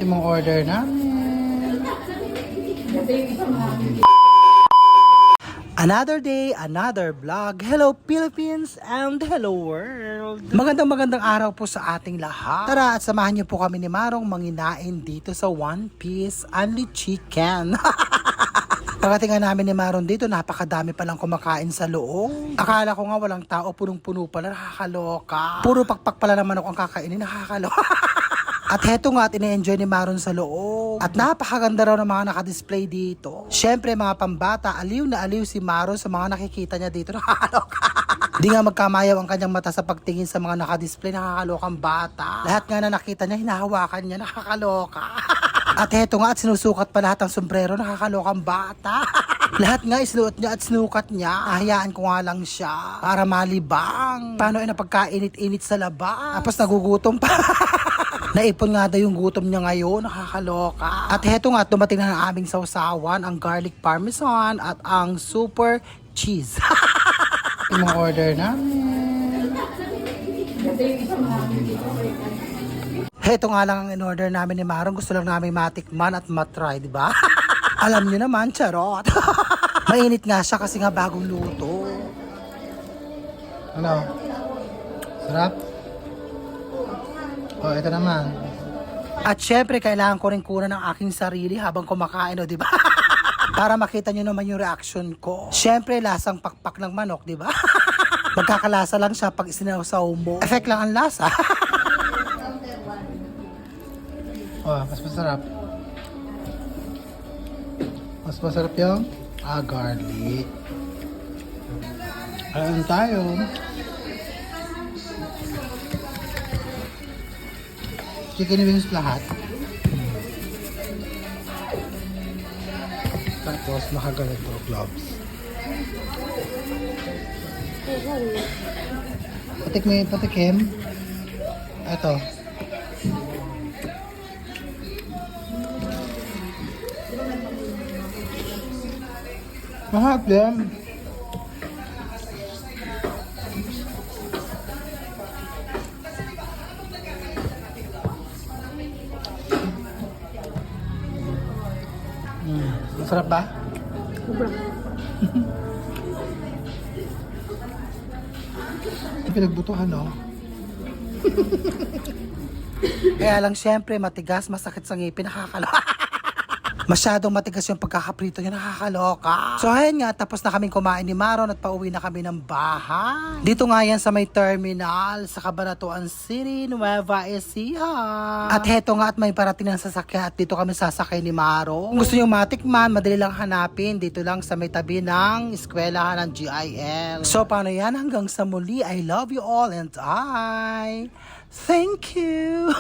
Yung order namin. Another day, another vlog. Hello Philippines and hello world. Magandang araw po sa ating lahat. Tara at samahan niyo po kami ni Marong manginain dito sa One Piece Only Chicken. Pagdating namin ni Maron dito, napakadami palang kumakain sa loob. Akala ko nga walang tao, punong-puno pala, nakakaloka. Puro pakpak pala naman ako ang kakainin, nakakaloka. At heto nga at ine-enjoy ni Maron sa loob. At napakaganda raw ng mga nakadisplay dito. Syempre mga pambata, aliw na aliw si Maron sa mga nakikita niya dito, nakakaloka. Di nga magkamayaw ang kanyang mata sa pagtingin sa mga nakadisplay, nakakalokang bata. Lahat nga na nakita niya, hinahawakan niya, nakakaloka. At heto nga at sinusukat pa lahat ang sombrero, nakakalokang bata. Lahat nga isinuot niya at sinukat niya. Ahayaan ko nga lang siya para malibang. Paano ay napagkainit-init sa laba. Tapos nagugutom pa. Naipon nga daw yung gutom niya ngayon, nakakaloka. At heto nga, dumating na ang aming sausawan, ang garlic parmesan at ang super cheese. Yung mga order namin. Heto nga lang ang in-order namin ni Marong. Gusto lang namin matikman at matry, di ba? Alam nyo naman, charot. Mainit nga siya kasi nga bagong luto. Ano? Sarap? Oh, ito naman. At syempre, kailangan ko rin kunan ng aking sarili habang kumakain, o, di ba? Para makita nyo naman yung reaction ko. Syempre, lasang pakpak ng manok, di ba? Magkakalasa lang siya pag isinawsaw mo. Effect lang ang lasa. Oh, mas masarap. Mas masarap yung garlic. Ayun tayo. Chicken wings lahat. Tapos nakaganito gloves. Patikim. Ito. Mahal din. Masarap ba? Sobrang. Ito pinagbutuhan, no? Kaya lang syempre, matigas, masakit sa ngipin, nakakaloka. Masyadong matigas yung pagkakaprito niya, nakakaloka. So ayan nga, tapos na kaming kumain ni Maron at pauwi na kami ng bahay. Dito nga yan sa may terminal sa Cabanatuan City, Nueva Ecija. At heto nga at may parating ng sasakyan at dito kami sasakay ni Maron. Kung gusto nyo matikman, madali lang hanapin. Dito lang sa may tabi ng eskwelahan ng GIL. So paano yan? Hanggang sa muli, I love you all and I thank you.